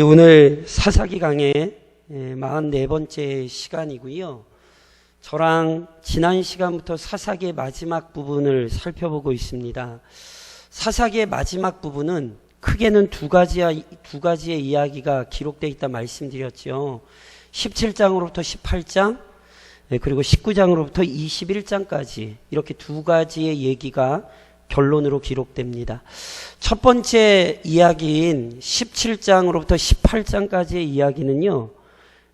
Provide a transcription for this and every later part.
오늘 사사기 강의 44번째 시간이고요. 저랑 지난 시간부터 사사기의 마지막 부분을 살펴보고 있습니다. 사사기의 마지막 부분은 크게는 두 가지의 이야기가 기록되어 있다 말씀드렸죠. 17장으로부터 18장 그리고 19장으로부터 21장까지 이렇게 두 가지의 얘기가 결론으로 기록됩니다. 첫 번째 이야기인 17장으로부터 18장까지의 이야기는요,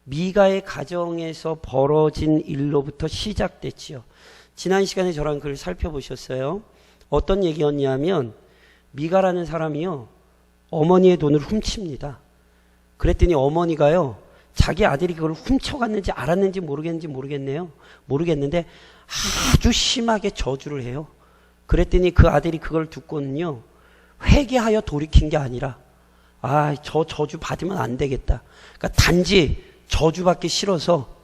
미가의 가정에서 벌어진 일로부터 시작됐지요. 지난 시간에 저랑 그걸 살펴보셨어요. 어떤 얘기였냐면 미가라는 사람이요, 어머니의 돈을 훔칩니다. 그랬더니 어머니가요, 자기 아들이 그걸 훔쳐갔는지 알았는지 모르겠는데 아주 심하게 저주를 해요. 그랬더니 그 아들이 그걸 듣고는요, 회개하여 돌이킨 게 아니라 저 저주 받으면 안 되겠다. 그러니까 단지 저주받기 싫어서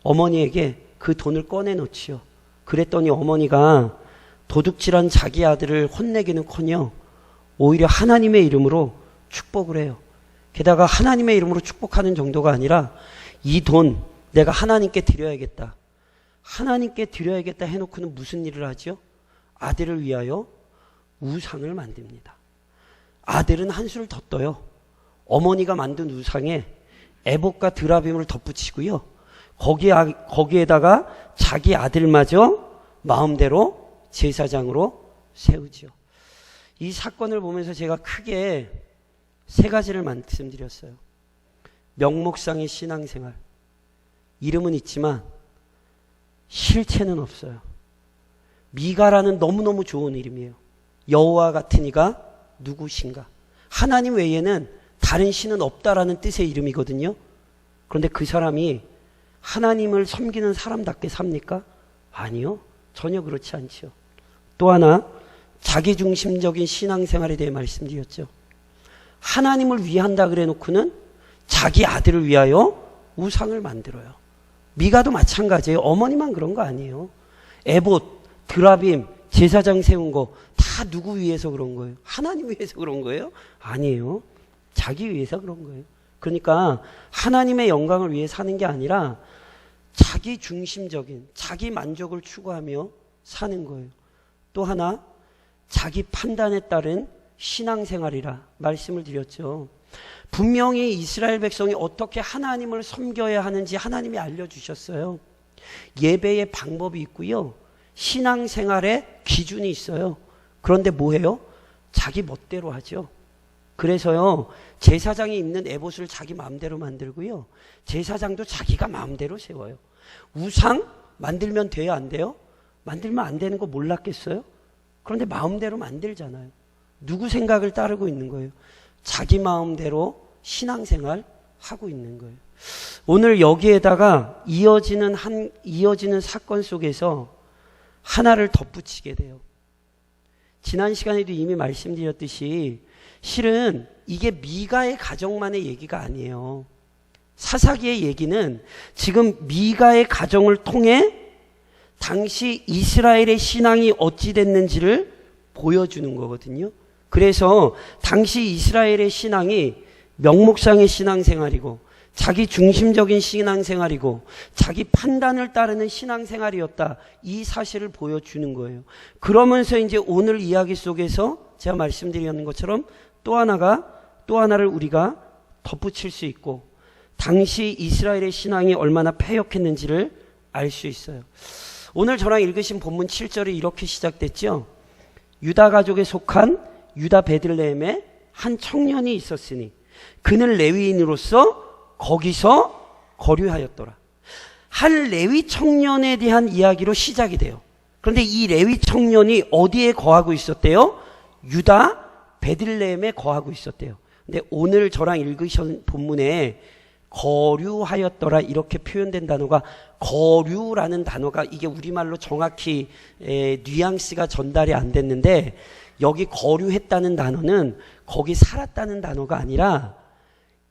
어머니에게 그 돈을 꺼내놓지요. 그랬더니 어머니가 도둑질한 자기 아들을 혼내기는커녕 오히려 하나님의 이름으로 축복을 해요. 게다가 하나님의 이름으로 축복하는 정도가 아니라 이 돈 내가 하나님께 드려야겠다. 하나님께 드려야겠다 해놓고는 무슨 일을 하죠? 아들을 위하여 우상을 만듭니다. 아들은 한수를 더 떠요. 어머니가 만든 우상에 에봇과 드라빔을 덧붙이고요. 거기에다가 자기 아들마저 마음대로 제사장으로 세우죠. 이 사건을 보면서 제가 크게 세 가지를 말씀드렸어요. 명목상의 신앙생활. 이름은 있지만 실체는 없어요. 미가라는 너무너무 좋은 이름이에요. 여호와 같은 이가 누구신가? 하나님 외에는 다른 신은 없다라는 뜻의 이름이거든요. 그런데 그 사람이 하나님을 섬기는 사람답게 삽니까? 아니요. 전혀 그렇지 않죠. 또 하나, 자기중심적인 신앙생활에 대해 말씀드렸죠. 하나님을 위한다 그래 놓고는 자기 아들을 위하여 우상을 만들어요. 미가도 마찬가지예요. 어머니만 그런 거 아니에요. 에봇, 드라빔, 제사장 세운 거 다 누구 위해서 그런 거예요? 하나님 위해서 그런 거예요? 아니에요. 자기 위해서 그런 거예요. 그러니까 하나님의 영광을 위해 사는 게 아니라 자기 중심적인, 자기 만족을 추구하며 사는 거예요. 또 하나, 자기 판단에 따른 신앙생활이라 말씀을 드렸죠. 분명히 이스라엘 백성이 어떻게 하나님을 섬겨야 하는지 하나님이 알려주셨어요. 예배의 방법이 있고요. 신앙생활의 기준이 있어요. 그런데 뭐해요? 자기 멋대로 하죠. 그래서요, 제사장이 입는 에봇을 자기 마음대로 만들고요. 제사장도 자기가 마음대로 세워요. 우상 만들면 돼요, 안 돼요? 만들면 안 되는 거 몰랐겠어요? 그런데 마음대로 만들잖아요. 누구 생각을 따르고 있는 거예요? 자기 마음대로 신앙생활 하고 있는 거예요. 오늘 여기에다가 이어지는 사건 속에서 하나를 덧붙이게 돼요. 지난 시간에도 이미 말씀드렸듯이 실은 이게 미가의 가정만의 얘기가 아니에요. 사사기의 얘기는 지금 미가의 가정을 통해 당시 이스라엘의 신앙이 어찌 됐는지를 보여주는 거거든요. 그래서 당시 이스라엘의 신앙이 명목상의 신앙생활이고 자기 중심적인 신앙생활이고 자기 판단을 따르는 신앙생활이었다. 이 사실을 보여주는 거예요. 그러면서 이제 오늘 이야기 속에서 제가 말씀드리는 것처럼 또 하나를 우리가 덧붙일 수 있고 당시 이스라엘의 신앙이 얼마나 패역했는지를 알 수 있어요. 오늘 저랑 읽으신 본문 7절이 이렇게 시작됐죠. 유다 가족에 속한 유다 베들레헴에 한 청년이 있었으니 그는 레위인으로서 거기서 거류하였더라. 한 레위 청년에 대한 이야기로 시작이 돼요. 그런데 이 레위 청년이 어디에 거하고 있었대요? 유다 베들레헴에 거하고 있었대요. 근데 오늘 저랑 읽으신 본문에 거류하였더라 이렇게 표현된 단어가, 거류라는 단어가 이게 우리말로 정확히 뉘앙스가 전달이 안 됐는데, 여기 거류했다는 단어는 거기 살았다는 단어가 아니라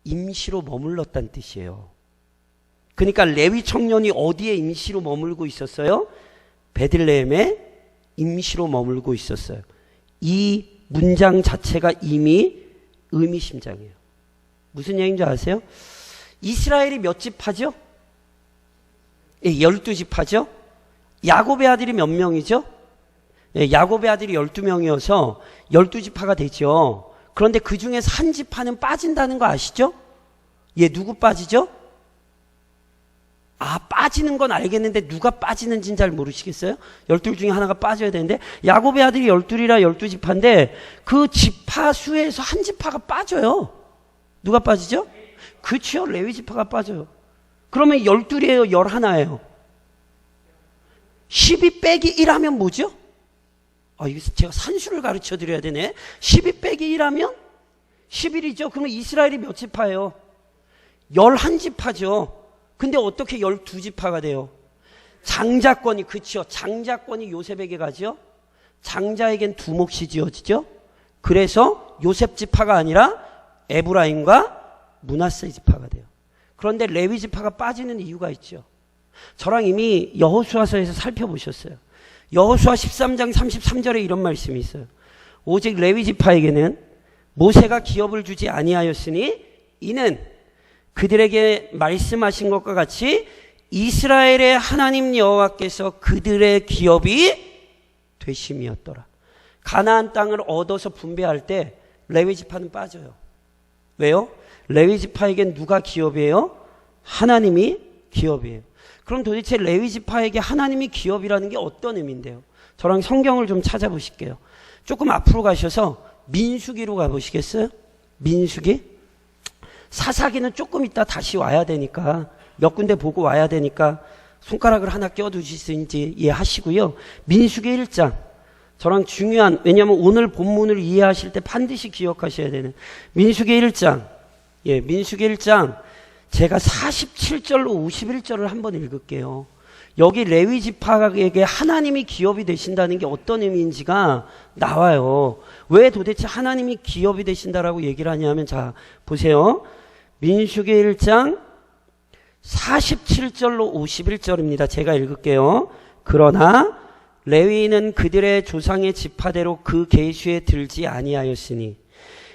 임시로 머물렀다는 뜻이에요. 그러니까 레위 청년이 어디에 임시로 머물고 있었어요? 베들레헴에 임시로 머물고 있었어요. 이 문장 자체가 이미 의미심장해요. 무슨 얘기인지 아세요? 이스라엘이 몇 지파죠? 12지파죠? 야곱의 아들이 몇 명이죠? 야곱의 아들이 12명이어서 12지파가 되죠. 그런데 그 중에서 한 지파는 빠진다는 거 아시죠? 누구 빠지죠? 빠지는 건 알겠는데 누가 빠지는지는 잘 모르시겠어요? 12 중에 하나가 빠져야 되는데 야곱의 아들이 12이라 12지파인데 그 지파 수에서 한 지파가 빠져요. 누가 빠지죠? 그렇죠. 레위 지파가 빠져요. 그러면 12이에요? 11이에요? 12 빼기 1 하면 뭐죠? 이거 제가 산수를 가르쳐 드려야 되네. 12 빼기 1 하면 11이죠. 그러면 이스라엘이 몇 지파예요? 11지파죠. 근데 어떻게 12지파가 돼요? 장자권이, 그쵸. 장자권이 요셉에게 가죠. 장자에겐 두 몫이 지어지죠. 그래서 요셉 지파가 아니라 에브라임과 므낫세 지파가 돼요. 그런데 레위 지파가 빠지는 이유가 있죠. 저랑 이미 여호수아서에서 살펴보셨어요. 여호수아 13장 33절에 이런 말씀이 있어요. 오직 레위 지파에게는 모세가 기업을 주지 아니하였으니 이는 그들에게 말씀하신 것과 같이 이스라엘의 하나님 여호와께서 그들의 기업이 되심이었더라. 가나안 땅을 얻어서 분배할 때 레위 지파는 빠져요. 왜요? 레위 지파에겐 누가 기업이에요? 하나님이 기업이에요. 그럼 도대체 레위 지파에게 하나님이 기업이라는 게 어떤 의미인데요? 저랑 성경을 좀 찾아보실게요. 조금 앞으로 가셔서 민수기로 가보시겠어요? 민수기? 사사기는 조금 이따 다시 와야 되니까 몇 군데 보고 와야 되니까 손가락을 하나 껴두실 수 있는지 이해하시고요. 민수기 1장. 저랑 중요한, 왜냐하면 오늘 본문을 이해하실 때 반드시 기억하셔야 되는 민수기 1장. 민수기 1장 제가 47절로 51절을 한번 읽을게요. 여기 레위 지파에게 하나님이 기업이 되신다는 게 어떤 의미인지가 나와요. 왜 도대체 하나님이 기업이 되신다라고 얘기를 하냐면, 자 보세요. 민수기 1장 47절로 51절입니다. 제가 읽을게요. 그러나 레위인은 그들의 조상의 지파대로 그 계수에 들지 아니하였으니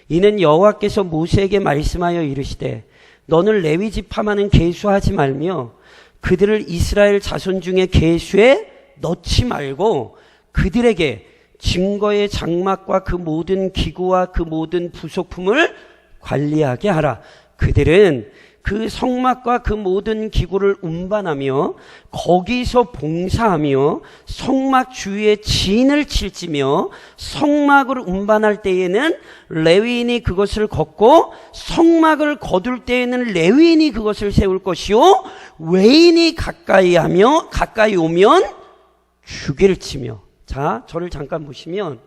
이는 여호와께서 모세에게 말씀하여 이르시되 너는 레위 지파만은 계수하지 말며 그들을 이스라엘 자손 중에 계수에 넣지 말고 그들에게 증거의 장막과 그 모든 기구와 그 모든 부속품을 관리하게 하라. 그들은 그 성막과 그 모든 기구를 운반하며 거기서 봉사하며 성막 주위에 진을 칠지며 성막을 운반할 때에는 레위인이 그것을 걷고 성막을 거둘 때에는 레위인이 그것을 세울 것이요 외인이 가까이 오면 죽이를 치며. 자, 저를 잠깐 보시면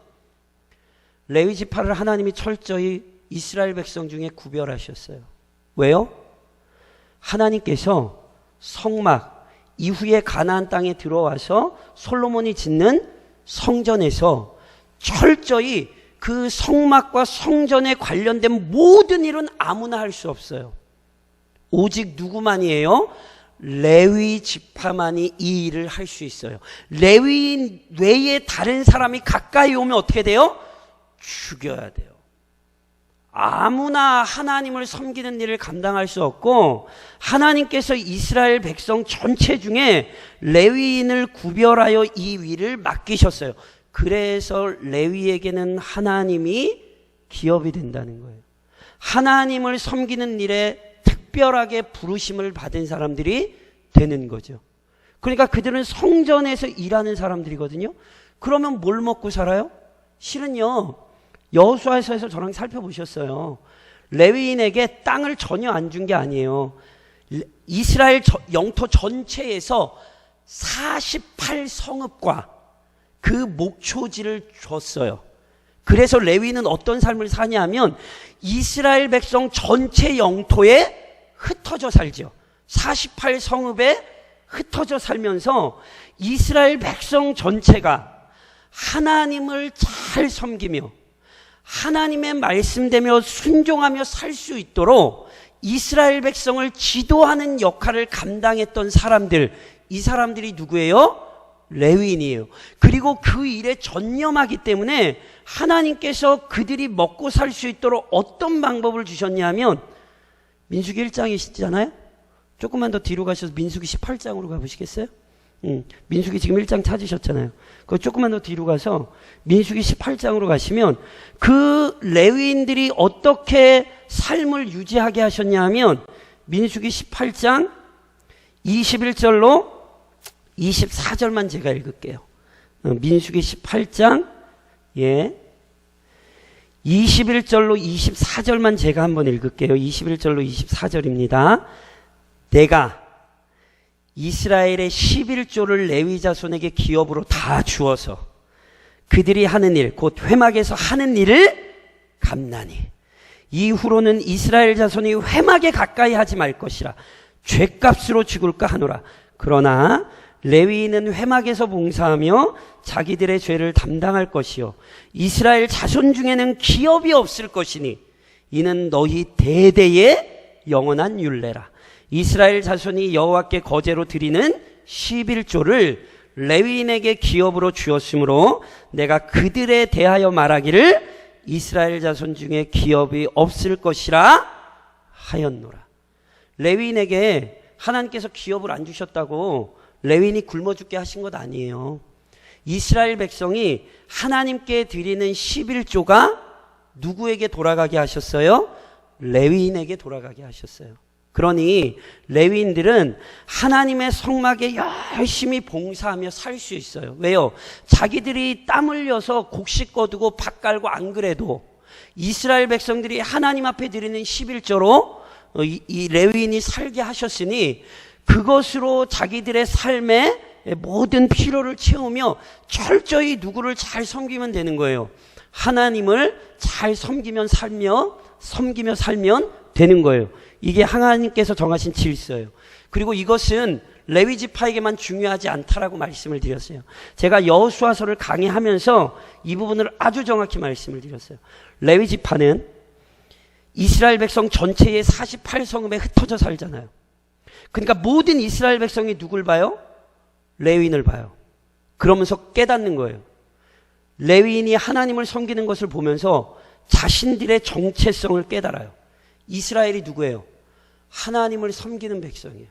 레위 지파를 하나님이 철저히 이스라엘 백성 중에 구별하셨어요. 왜요? 하나님께서 성막 이후에 가나안 땅에 들어와서 솔로몬이 짓는 성전에서 철저히 그 성막과 성전에 관련된 모든 일은 아무나 할 수 없어요. 오직 누구만이에요? 레위 지파만이 이 일을 할 수 있어요. 레위인 외에 다른 사람이 가까이 오면 어떻게 돼요? 죽여야 돼요. 아무나 하나님을 섬기는 일을 감당할 수 없고 하나님께서 이스라엘 백성 전체 중에 레위인을 구별하여 이 일을 맡기셨어요. 그래서 레위에게는 하나님이 기업이 된다는 거예요. 하나님을 섬기는 일에 특별하게 부르심을 받은 사람들이 되는 거죠. 그러니까 그들은 성전에서 일하는 사람들이거든요. 그러면 뭘 먹고 살아요? 실은요, 여호수아서에서 저랑 살펴보셨어요. 레위인에게 땅을 전혀 안 준 게 아니에요. 이스라엘 영토 전체에서 48성읍과 그 목초지를 줬어요. 그래서 레위인은 어떤 삶을 사냐면 이스라엘 백성 전체 영토에 흩어져 살죠. 48성읍에 흩어져 살면서 이스라엘 백성 전체가 하나님을 잘 섬기며 하나님의 말씀대로 순종하며 살 수 있도록 이스라엘 백성을 지도하는 역할을 감당했던 사람들, 이 사람들이 누구예요? 레위인이에요. 그리고 그 일에 전념하기 때문에 하나님께서 그들이 먹고 살 수 있도록 어떤 방법을 주셨냐면 민수기 1장이시잖아요. 조금만 더 뒤로 가셔서 민수기 18장으로 가보시겠어요? 민수기 지금 1장 찾으셨잖아요. 그 조금만 더 뒤로 가서 민수기 18장으로 가시면 그 레위인들이 어떻게 삶을 유지하게 하셨냐 하면 민수기 18장 21절로 24절만 제가 읽을게요. 민수기 18장 21절로 24절만 제가 한번 읽을게요. 21절로 24절입니다. 내가 이스라엘의 11조를 레위 자손에게 기업으로 다 주어서 그들이 하는 일, 곧 회막에서 하는 일을 감나니 이후로는 이스라엘 자손이 회막에 가까이 하지 말 것이라 죗값으로 죽을까 하노라. 그러나 레위인은 회막에서 봉사하며 자기들의 죄를 담당할 것이요 이스라엘 자손 중에는 기업이 없을 것이니 이는 너희 대대의 영원한 율례라. 이스라엘 자손이 여호와께 거제로 드리는 11조를 레위인에게 기업으로 주었으므로 내가 그들에 대하여 말하기를 이스라엘 자손 중에 기업이 없을 것이라 하였노라. 레위인에게 하나님께서 기업을 안 주셨다고 레위인이 굶어 죽게 하신 것 아니에요. 이스라엘 백성이 하나님께 드리는 11조가 누구에게 돌아가게 하셨어요? 레위인에게 돌아가게 하셨어요. 그러니 레위인들은 하나님의 성막에 열심히 봉사하며 살 수 있어요. 왜요? 자기들이 땀 흘려서 곡식 거두고 밥 갈고 안 그래도 이스라엘 백성들이 하나님 앞에 드리는 11조로 이 레위인이 살게 하셨으니 그것으로 자기들의 삶에 모든 필요를 채우며 철저히 누구를 잘 섬기면 되는 거예요. 하나님을 잘 섬기면 살면 되는 거예요. 이게 하나님께서 정하신 질서예요. 그리고 이것은 레위 지파에게만 중요하지 않다라고 말씀을 드렸어요. 제가 여호수아서를 강의하면서 이 부분을 아주 정확히 말씀을 드렸어요. 레위 지파는 이스라엘 백성 전체의 48성읍에 흩어져 살잖아요. 그러니까 모든 이스라엘 백성이 누굴 봐요? 레위인을 봐요. 그러면서 깨닫는 거예요. 레위인이 하나님을 섬기는 것을 보면서 자신들의 정체성을 깨달아요. 이스라엘이 누구예요? 하나님을 섬기는 백성이에요.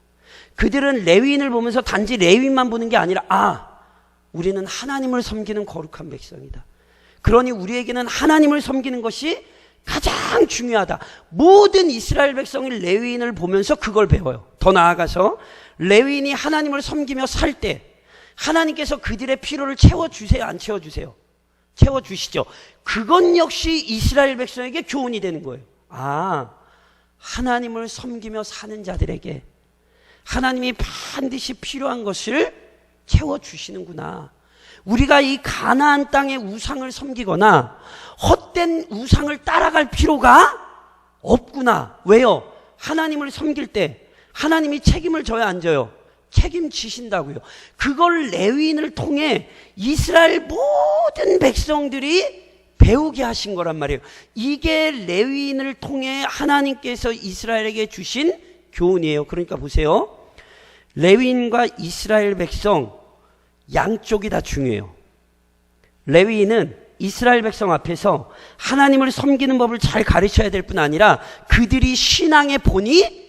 그들은 레위인을 보면서 단지 레위인만 보는 게 아니라 우리는 하나님을 섬기는 거룩한 백성이다. 그러니 우리에게는 하나님을 섬기는 것이 가장 중요하다. 모든 이스라엘 백성이 레위인을 보면서 그걸 배워요. 더 나아가서 레위인이 하나님을 섬기며 살 때 하나님께서 그들의 필요를 채워주세요? 안 채워주세요? 채워주시죠. 그건 역시 이스라엘 백성에게 교훈이 되는 거예요. 하나님을 섬기며 사는 자들에게 하나님이 반드시 필요한 것을 채워주시는구나. 우리가 이 가나안 땅의 우상을 섬기거나 헛된 우상을 따라갈 필요가 없구나. 왜요? 하나님을 섬길 때 하나님이 책임을 져야 안 져요? 책임지신다고요. 그걸 레위인을 통해 이스라엘 모든 백성들이 배우게 하신 거란 말이에요. 이게 레위인을 통해 하나님께서 이스라엘에게 주신 교훈이에요. 그러니까 보세요. 레위인과 이스라엘 백성 양쪽이 다 중요해요. 레위인은 이스라엘 백성 앞에서 하나님을 섬기는 법을 잘 가르쳐야 될 뿐 아니라 그들이 신앙의 본이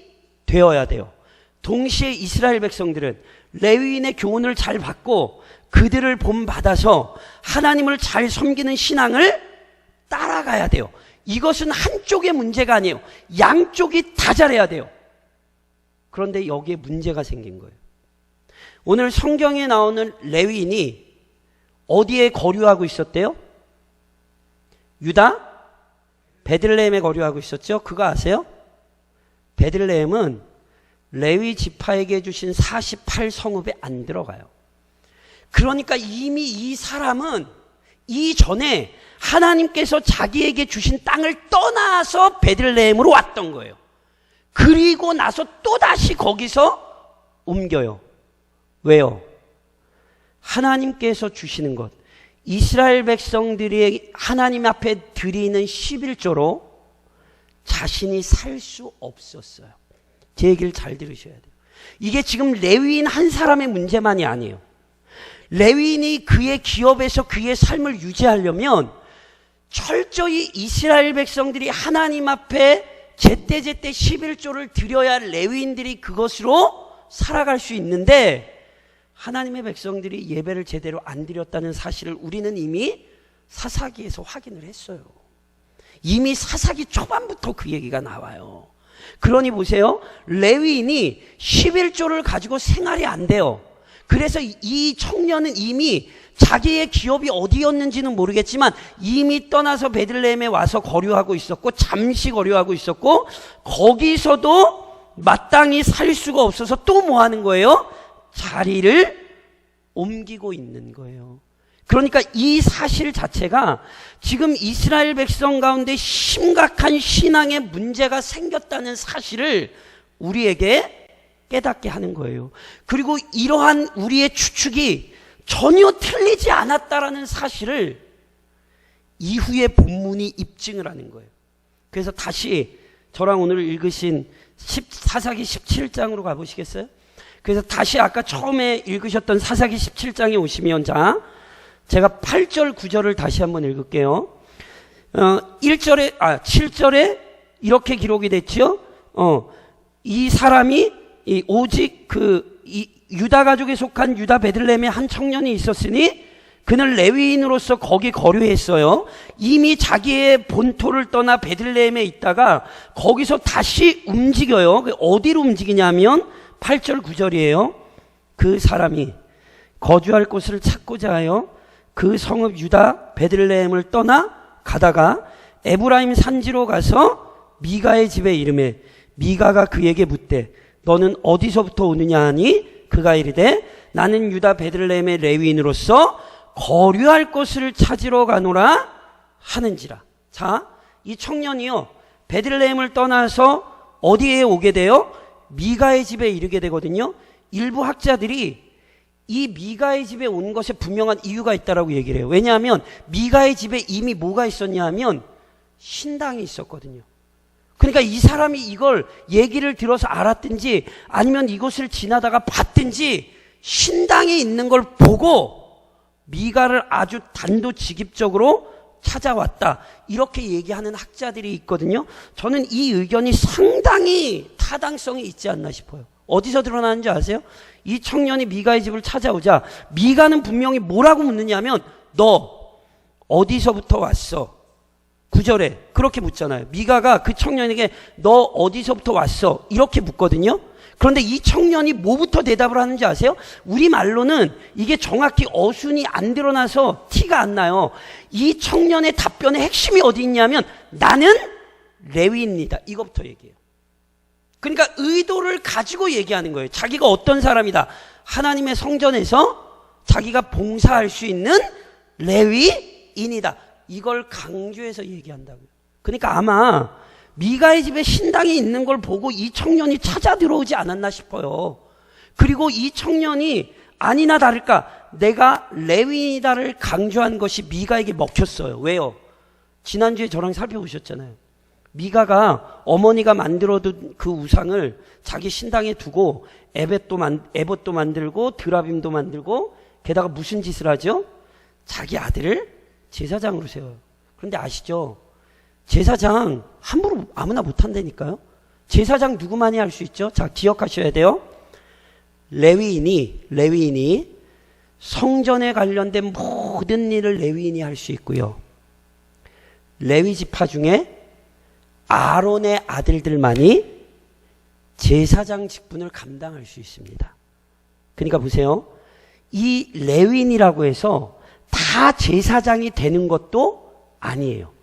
되어야 돼요. 동시에 이스라엘 백성들은 레위인의 교훈을 잘 받고 그들을 본받아서 하나님을 잘 섬기는 신앙을 따라가야 돼요. 이것은 한쪽의 문제가 아니에요. 양쪽이 다 잘해야 돼요. 그런데 여기에 문제가 생긴 거예요. 오늘 성경에 나오는 레위인이 어디에 거류하고 있었대요? 유다? 베들레헴에 거류하고 있었죠? 그거 아세요? 베들레헴은 레위 지파에게 주신 48성읍에 안 들어가요. 그러니까 이미 이 사람은 이전에 하나님께서 자기에게 주신 땅을 떠나서 베들레헴으로 왔던 거예요. 그리고 나서 또다시 거기서 옮겨요. 왜요? 하나님께서 주시는 것, 이스라엘 백성들이 하나님 앞에 드리는 11조로 자신이 살 수 없었어요. 제 얘기를 잘 들으셔야 돼요. 이게 지금 레위인 한 사람의 문제만이 아니에요. 레위인이 그의 기업에서 그의 삶을 유지하려면 철저히 이스라엘 백성들이 하나님 앞에 제때제때 11조를 드려야 레위인들이 그것으로 살아갈 수 있는데 하나님의 백성들이 예배를 제대로 안 드렸다는 사실을 우리는 이미 사사기에서 확인을 했어요. 이미 사사기 초반부터 그 얘기가 나와요. 그러니 보세요. 레위인이 11조를 가지고 생활이 안 돼요. 그래서 이 청년은 이미 자기의 기업이 어디였는지는 모르겠지만 이미 떠나서 베들레헴에 와서 거류하고 있었고 잠시 거류하고 있었고 거기서도 마땅히 살 수가 없어서 또 뭐 하는 거예요? 자리를 옮기고 있는 거예요. 그러니까 이 사실 자체가 지금 이스라엘 백성 가운데 심각한 신앙의 문제가 생겼다는 사실을 우리에게 깨닫게 하는 거예요. 그리고 이러한 우리의 추측이 전혀 틀리지 않았다라는 사실을 이후의 본문이 입증을 하는 거예요. 그래서 다시 저랑 오늘 읽으신 사사기 17장으로 가보시겠어요? 그래서 다시 아까 처음에 읽으셨던 사사기 17장에 오시면 자, 제가 8절 9절을 다시 한번 읽을게요. 7절에 이렇게 기록이 됐죠. 이 사람이 오직 유다 가족에 속한 유다 베들레헴에 한 청년이 있었으니 그는 레위인으로서 거기 거류했어요. 이미 자기의 본토를 떠나 베들레헴에 있다가 거기서 다시 움직여요. 어디로 움직이냐면 8절 9절이에요. 그 사람이 거주할 곳을 찾고자 하여 그 성읍 유다 베들레헴을 떠나 가다가 에브라임 산지로 가서 미가의 집에 이르매 미가가 그에게 묻되 너는 어디서부터 오느냐 하니 그가 이르되 나는 유다 베들레헴의 레위인으로서 거류할 곳을 찾으러 가노라 하는지라. 자, 이 청년이요 베들레헴을 떠나서 어디에 오게 돼요? 미가의 집에 이르게 되거든요. 일부 학자들이 이 미가의 집에 온 것에 분명한 이유가 있다라고 얘기를 해요. 왜냐하면 미가의 집에 이미 뭐가 있었냐 하면 신당이 있었거든요. 그러니까 이 사람이 이걸 얘기를 들어서 알았든지 아니면 이곳을 지나다가 봤든지 신당에 있는 걸 보고 미가를 아주 단도직입적으로 찾아왔다. 이렇게 얘기하는 학자들이 있거든요. 저는 이 의견이 상당히 타당성이 있지 않나 싶어요. 어디서 드러나는지 아세요? 이 청년이 미가의 집을 찾아오자 미가는 분명히 뭐라고 묻느냐면 너 어디서부터 왔어? 9절에 그렇게 묻잖아요. 미가가 그 청년에게 너 어디서부터 왔어? 이렇게 묻거든요. 그런데 이 청년이 뭐부터 대답을 하는지 아세요? 우리말로는 이게 정확히 어순이 안 드러나서 티가 안 나요. 이 청년의 답변의 핵심이 어디 있냐면 나는 레위입니다. 이것부터 얘기해요. 그러니까 의도를 가지고 얘기하는 거예요. 자기가 어떤 사람이다. 하나님의 성전에서 자기가 봉사할 수 있는 레위인이다. 이걸 강조해서 얘기한다고요. 그러니까 아마 미가의 집에 신당이 있는 걸 보고 이 청년이 찾아 들어오지 않았나 싶어요. 그리고 이 청년이 아니나 다를까 내가 레위인이다를 강조한 것이 미가에게 먹혔어요. 왜요? 지난주에 저랑 살펴보셨잖아요. 미가가 어머니가 만들어둔 그 우상을 자기 신당에 두고 에봇도 만들고 드라빔도 만들고 게다가 무슨 짓을 하죠? 자기 아들을 제사장으로 세워요. 그런데 아시죠? 제사장 함부로 아무나 못한다니까요. 제사장 누구만이 할 수 있죠? 자, 기억하셔야 돼요. 레위인이 성전에 관련된 모든 일을 레위인이 할 수 있고요. 레위 지파 중에 아론의 아들들만이 제사장 직분을 감당할 수 있습니다. 그러니까 보세요. 이 레위인이라고 해서 다 제사장이 되는 것도 아니에요.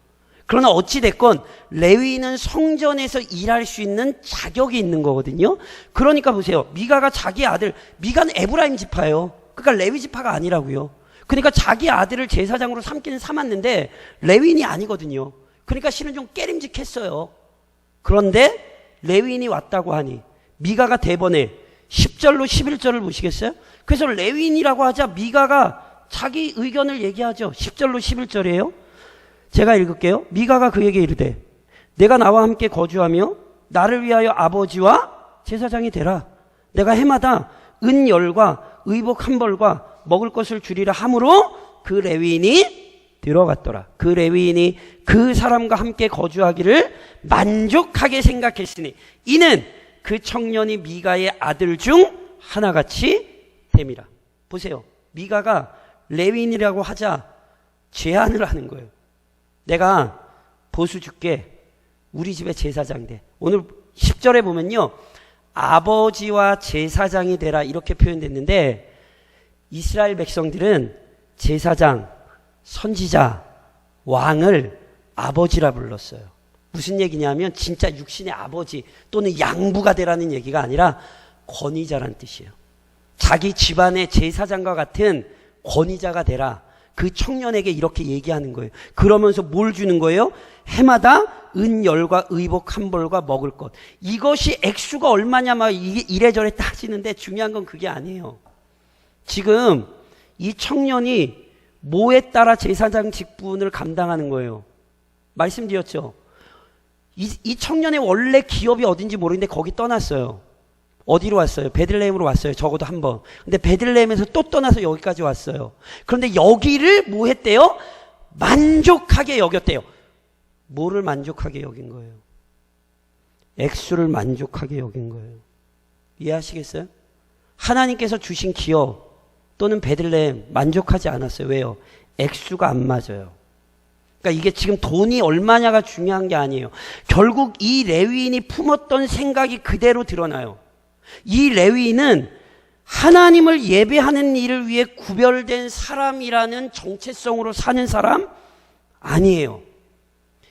그러나 어찌됐건 레위인은 성전에서 일할 수 있는 자격이 있는 거거든요. 그러니까 보세요. 미가가 자기 아들, 미가는 에브라임 지파예요. 그러니까 레위 지파가 아니라고요. 그러니까 자기 아들을 제사장으로 삼기는 삼았는데 레위인이 아니거든요. 그러니까 실은 좀 깨림직했어요. 그런데 레위인이 왔다고 하니 미가가 대번에 10절로 11절을 보시겠어요? 그래서 레위인이라고 하자 미가가 자기 의견을 얘기하죠. 10절로 11절이에요. 제가 읽을게요. 미가가 그에게 이르되 내가 나와 함께 거주하며 나를 위하여 아버지와 제사장이 되라. 내가 해마다 은열과 의복 한 벌과 먹을 것을 주리라 함으로 그 레위인이 들어갔더라. 그 레위인이 그 사람과 함께 거주하기를 만족하게 생각했으니 이는 그 청년이 미가의 아들 중 하나같이 됨이라. 보세요. 미가가 레위인이라고 하자 제안을 하는 거예요. 내가 보수 줄게. 우리 집에 제사장 돼. 오늘 10절에 보면요. 아버지와 제사장이 되라 이렇게 표현됐는데 이스라엘 백성들은 제사장, 선지자, 왕을 아버지라 불렀어요. 무슨 얘기냐면 진짜 육신의 아버지 또는 양부가 되라는 얘기가 아니라 권위자란 뜻이에요. 자기 집안의 제사장과 같은 권위자가 되라. 그 청년에게 이렇게 얘기하는 거예요. 그러면서 뭘 주는 거예요? 해마다 은열과 의복 한 벌과 먹을 것. 이것이 액수가 얼마냐 막 이래저래 따지는데 중요한 건 그게 아니에요. 지금 이 청년이 뭐에 따라 제사장 직분을 감당하는 거예요? 말씀드렸죠. 이 청년의 원래 기업이 어딘지 모르는데 거기 떠났어요. 어디로 왔어요? 베들레헴으로 왔어요. 적어도 한 번. 근데 베들레헴에서 또 떠나서 여기까지 왔어요. 그런데 여기를 뭐 했대요? 만족하게 여겼대요. 뭐를 만족하게 여긴 거예요? 액수를 만족하게 여긴 거예요. 이해하시겠어요? 하나님께서 주신 기업 또는 베들레헴 만족하지 않았어요. 왜요? 액수가 안 맞아요. 그러니까 이게 지금 돈이 얼마냐가 중요한 게 아니에요. 결국 이 레위인이 품었던 생각이 그대로 드러나요. 이 레위인은 하나님을 예배하는 일을 위해 구별된 사람이라는 정체성으로 사는 사람 아니에요.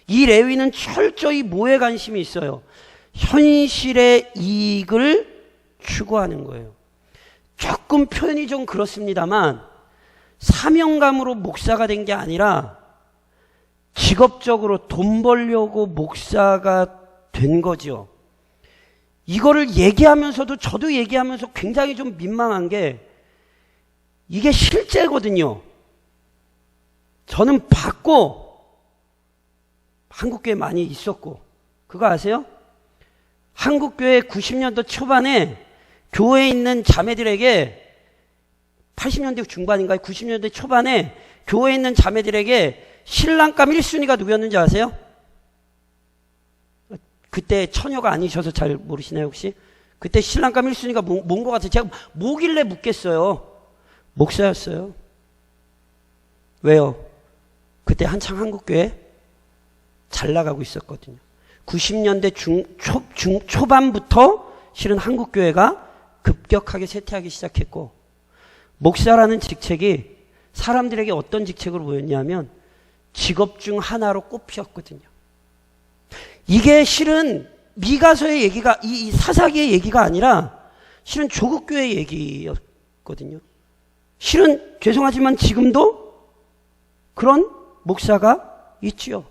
이 레위인은 철저히 뭐에 관심이 있어요? 현실의 이익을 추구하는 거예요. 조금 표현이 좀 그렇습니다만 사명감으로 목사가 된 게 아니라 직업적으로 돈 벌려고 목사가 된 거죠. 이거를 얘기하면서도 저도 얘기하면서 굉장히 좀 민망한 게 이게 실제거든요. 저는 봤고 한국교회 많이 있었고 그거 아세요? 한국교회 90년대 초반에 교회에 있는 자매들에게 80년대 중반인가요? 90년대 초반에 교회에 있는 자매들에게 신랑감 1순위가 누구였는지 아세요? 그때 처녀가 아니셔서 잘 모르시나요 혹시? 그때 신랑감 1순위가 뭔 것 같아요? 제가 뭐길래 묻겠어요? 목사였어요. 왜요? 그때 한창 한국교회 잘 나가고 있었거든요. 90년대 초반부터 실은 한국교회가 급격하게 쇠퇴하기 시작했고 목사라는 직책이 사람들에게 어떤 직책으로 보였냐면 직업 중 하나로 꼽혔거든요. 이게 실은 미가서의 얘기가 이 사사기의 얘기가 아니라 실은 조국교회의 얘기였거든요. 실은 죄송하지만 지금도 그런 목사가 있지요.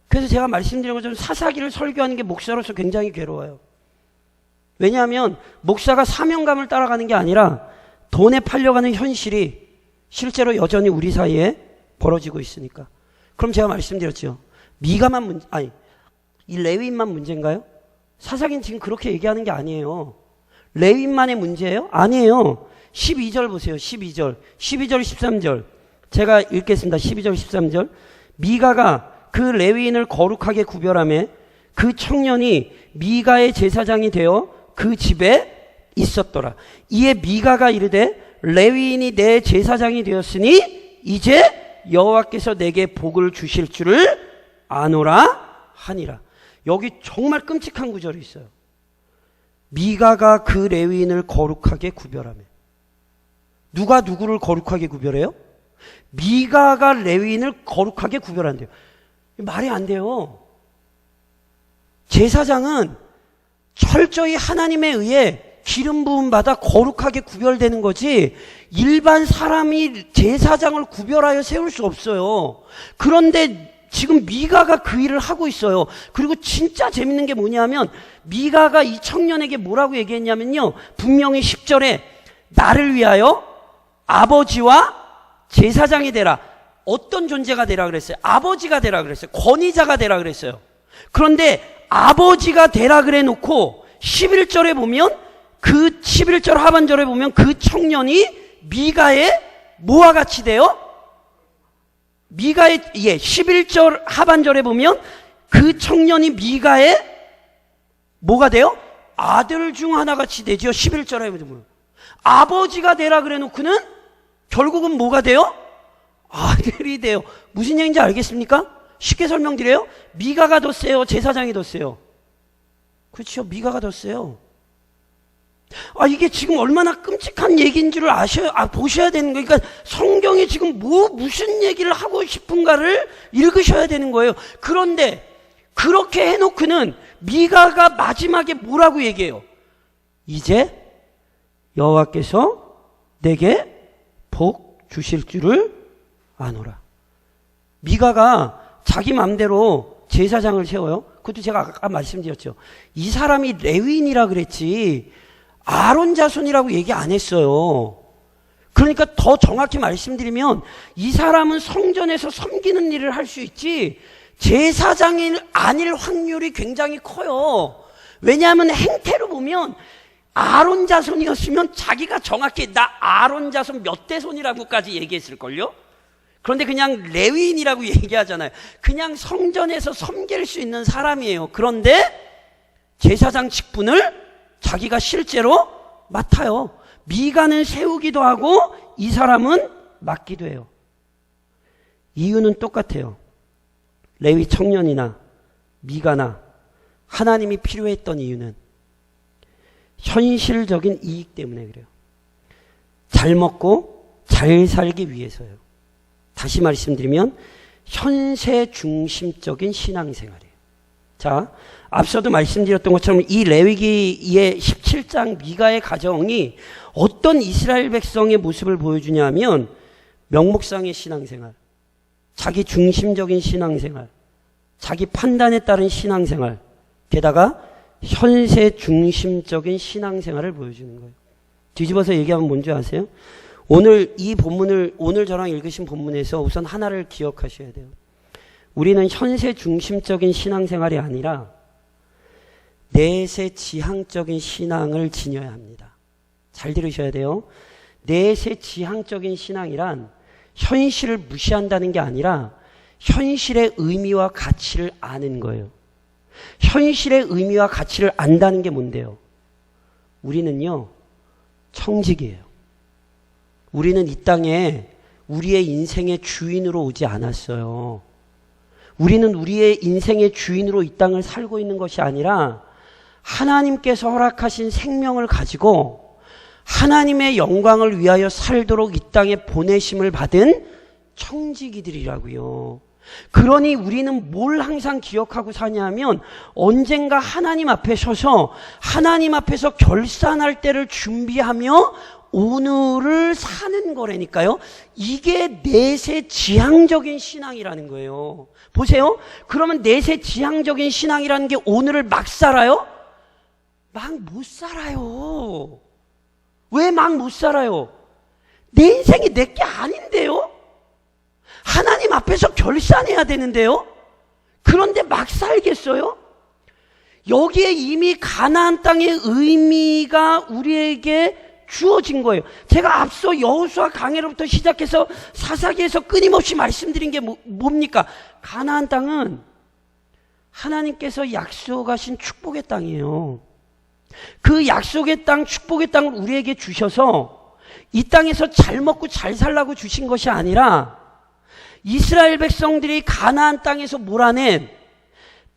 그래서 제가 말씀드린 것처럼 사사기를 설교하는 게 목사로서 굉장히 괴로워요. 왜냐하면 목사가 사명감을 따라가는 게 아니라 돈에 팔려가는 현실이 실제로 여전히 우리 사이에 벌어지고 있으니까. 그럼 제가 말씀드렸죠. 미가만 이 레위인만 문제인가요? 사사기는 지금 그렇게 얘기하는 게 아니에요. 레위인만의 문제예요? 아니에요. 12절 보세요. 12절, 13절. 제가 읽겠습니다. 12절, 13절. 미가가 그 레위인을 거룩하게 구별하며 그 청년이 미가의 제사장이 되어 그 집에 있었더라. 이에 미가가 이르되 레위인이 내 제사장이 되었으니 이제 여호와께서 내게 복을 주실 줄을 아노라 하니라. 여기 정말 끔찍한 구절이 있어요. 미가가 그 레위인을 거룩하게 구별하며. 누가 누구를 거룩하게 구별해요? 미가가 레위인을 거룩하게 구별한대요. 말이 안 돼요. 제사장은 철저히 하나님에 의해 기름 부음 받아 거룩하게 구별되는 거지 일반 사람이 제사장을 구별하여 세울 수 없어요. 그런데 지금 미가가 그 일을 하고 있어요. 그리고 진짜 재밌는 게 뭐냐면 미가가 이 청년에게 뭐라고 얘기했냐면요. 분명히 10절에 나를 위하여 아버지와 제사장이 되라. 어떤 존재가 되라 그랬어요? 아버지가 되라 그랬어요. 권위자가 되라 그랬어요. 그런데 아버지가 되라 그래 놓고 11절에 보면 그 11절 하반절에 보면 그 청년이 미가의 뭐와 같이 돼요? 미가의 11절 하반절에 보면 그 청년이 미가의 뭐가 돼요? 아들 중 하나같이 되죠. 11절에 보면 아버지가 되라 그래 놓고는 결국은 뭐가 돼요? 아들이 돼요. 무슨 얘기인지 알겠습니까? 쉽게 설명드려요. 미가가 더 세요? 제사장이 더 세요? 그렇죠. 미가가 더 세요. 이게 지금 얼마나 끔찍한 얘기인 줄을 보셔야 되는 거예요. 그러니까 성경이 지금 무슨 얘기를 하고 싶은가를 읽으셔야 되는 거예요. 그런데 그렇게 해놓고는 미가가 마지막에 뭐라고 얘기해요? 이제 여호와께서 내게 복 주실 줄을 아노라. 미가가 자기 맘대로 제사장을 세워요. 그것도 제가 아까 말씀드렸죠. 이 사람이 레위인이라 그랬지 아론 자손이라고 얘기 안 했어요. 그러니까 더 정확히 말씀드리면 이 사람은 성전에서 섬기는 일을 할 수 있지 제사장이 아닐 확률이 굉장히 커요. 왜냐하면 행태로 보면 아론 자손이었으면 자기가 정확히 나 아론 자손 몇 대손이라고까지 얘기했을걸요. 그런데 그냥 레위인이라고 얘기하잖아요. 그냥 성전에서 섬길 수 있는 사람이에요. 그런데 제사장 직분을 자기가 실제로 맡아요. 미가는 세우기도 하고 이 사람은 맡기도 해요. 이유는 똑같아요. 레위 청년이나 미가나 하나님이 필요했던 이유는 현실적인 이익 때문에 그래요. 잘 먹고 잘 살기 위해서요. 다시 말씀드리면 현세 중심적인 신앙생활이에요. 자, 앞서도 말씀드렸던 것처럼 이 레위기의 17장 미가의 가정이 어떤 이스라엘 백성의 모습을 보여주냐면 명목상의 신앙생활, 자기 중심적인 신앙생활, 자기 판단에 따른 신앙생활, 게다가 현세 중심적인 신앙생활을 보여주는 거예요. 뒤집어서 얘기하면 뭔지 아세요? 오늘 이 본문을 오늘 저랑 읽으신 본문에서 우선 하나를 기억하셔야 돼요. 우리는 현세 중심적인 신앙생활이 아니라 내세 지향적인 신앙을 지녀야 합니다. 잘 들으셔야 돼요. 내세 지향적인 신앙이란 현실을 무시한다는 게 아니라 현실의 의미와 가치를 아는 거예요. 현실의 의미와 가치를 안다는 게 뭔데요? 우리는요, 청직이에요. 우리는 이 땅에 우리의 인생의 주인으로 오지 않았어요. 우리는 우리의 인생의 주인으로 이 땅을 살고 있는 것이 아니라 하나님께서 허락하신 생명을 가지고 하나님의 영광을 위하여 살도록 이 땅에 보내심을 받은 청지기들이라고요. 그러니 우리는 뭘 항상 기억하고 사냐면 언젠가 하나님 앞에 서서 하나님 앞에서 결산할 때를 준비하며 오늘을 사는 거라니까요. 이게 내세 지향적인 신앙이라는 거예요. 보세요. 그러면 내세 지향적인 신앙이라는 게 오늘을 막 살아요? 막 못 살아요. 왜 막 못 살아요? 내 인생이 내 게 아닌데요? 하나님 앞에서 결산해야 되는데요? 그런데 막 살겠어요? 여기에 이미 가나안 땅의 의미가 우리에게 주어진 거예요. 제가 앞서 여호수아 강해로부터 시작해서 사사기에서 끊임없이 말씀드린 게 뭡니까? 가나안 땅은 하나님께서 약속하신 축복의 땅이에요. 그 약속의 땅, 축복의 땅을 우리에게 주셔서 이 땅에서 잘 먹고 잘 살라고 주신 것이 아니라 이스라엘 백성들이 가나안 땅에서 몰아낸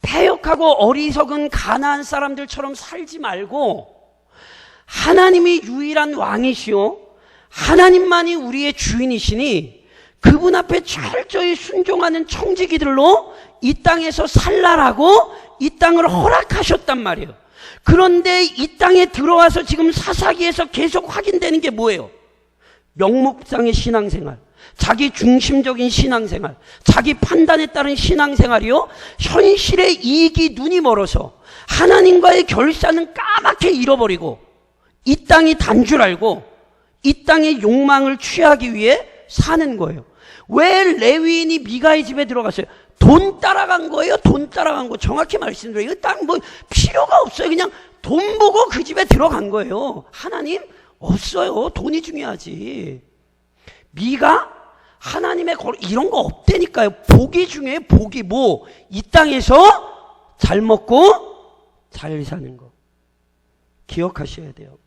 패역하고 어리석은 가나안 사람들처럼 살지 말고 하나님이 유일한 왕이시오 하나님만이 우리의 주인이시니 그분 앞에 철저히 순종하는 청지기들로 이 땅에서 살라라고 이 땅을 허락하셨단 말이에요. 그런데 이 땅에 들어와서 지금 사사기에서 계속 확인되는 게 뭐예요? 명목상의 신앙생활, 자기 중심적인 신앙생활, 자기 판단에 따른 신앙생활이요, 현실의 이익이 눈이 멀어서 하나님과의 결산은 까맣게 잃어버리고 이 땅이 단 줄 알고 이 땅의 욕망을 취하기 위해 사는 거예요. 왜 레위인이 미가의 집에 들어갔어요? 돈 따라간 거예요. 돈 따라간 거. 정확히 말씀드려요. 이거 딱 뭐 필요가 없어요. 그냥 돈 보고 그 집에 들어간 거예요. 하나님 없어요. 돈이 중요하지. 미가 하나님의 이런 거 없다니까요. 복이 중요해요. 복이 뭐? 이 땅에서 잘 먹고 잘 사는 거. 기억하셔야 돼요.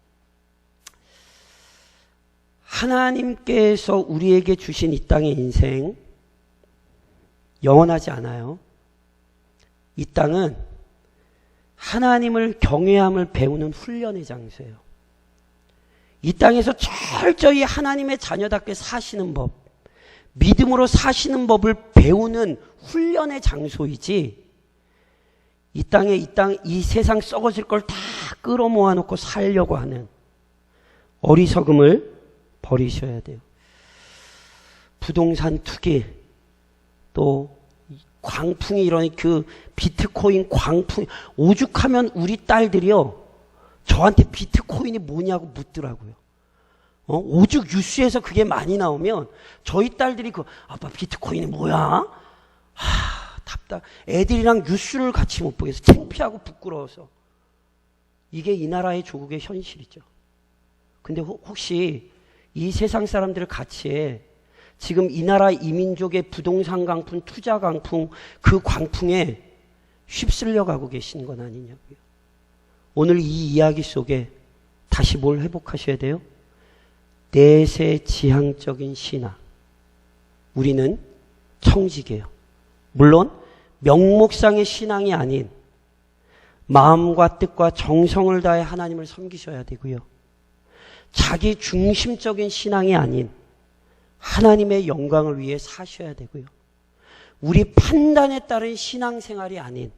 하나님께서 우리에게 주신 이 땅의 인생 영원하지 않아요. 이 땅은 하나님을 경외함을 배우는 훈련의 장소예요. 이 땅에서 철저히 하나님의 자녀답게 사시는 법, 믿음으로 사시는 법을 배우는 훈련의 장소이지, 이 땅에 이 세상 썩어질 걸 다 끌어모아 놓고 살려고 하는 어리석음을 버리셔야 돼요. 부동산 투기, 또 광풍이 일어나는 그 비트코인 광풍, 오죽하면 우리 딸들이요, 저한테 비트코인이 뭐냐고 묻더라고요. 오죽 뉴스에서 그게 많이 나오면 저희 딸들이 아빠 비트코인이 뭐야? 답답. 애들이랑 뉴스를 같이 못 보겠어. 창피하고 부끄러워서. 이게 이 나라의 조국의 현실이죠. 근데 혹시 이 세상 사람들을 같이 해. 지금 이 나라 이민족의 부동산 강풍, 투자 강풍, 그 광풍에 휩쓸려 가고 계신 건 아니냐고요. 오늘 이 이야기 속에 다시 뭘 회복하셔야 돼요? 내세 지향적인 신앙. 우리는 청지기예요. 물론 명목상의 신앙이 아닌 마음과 뜻과 정성을 다해 하나님을 섬기셔야 되고요. 자기 중심적인 신앙이 아닌 하나님의 영광을 위해 사셔야 되고요. 우리 판단에 따른 신앙생활이 아닌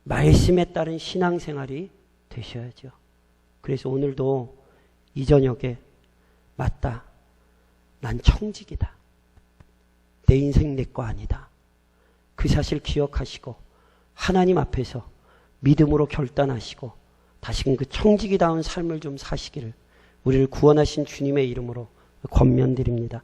말씀에 따른 신앙생활이 되셔야죠. 그래서 오늘도 이 저녁에 맞다. 난 청직이다. 내 인생 내 거 아니다. 그 사실 기억하시고 하나님 앞에서 믿음으로 결단하시고 다시금 그 청지기다운 삶을 좀 사시기를 우리를 구원하신 주님의 이름으로 권면드립니다.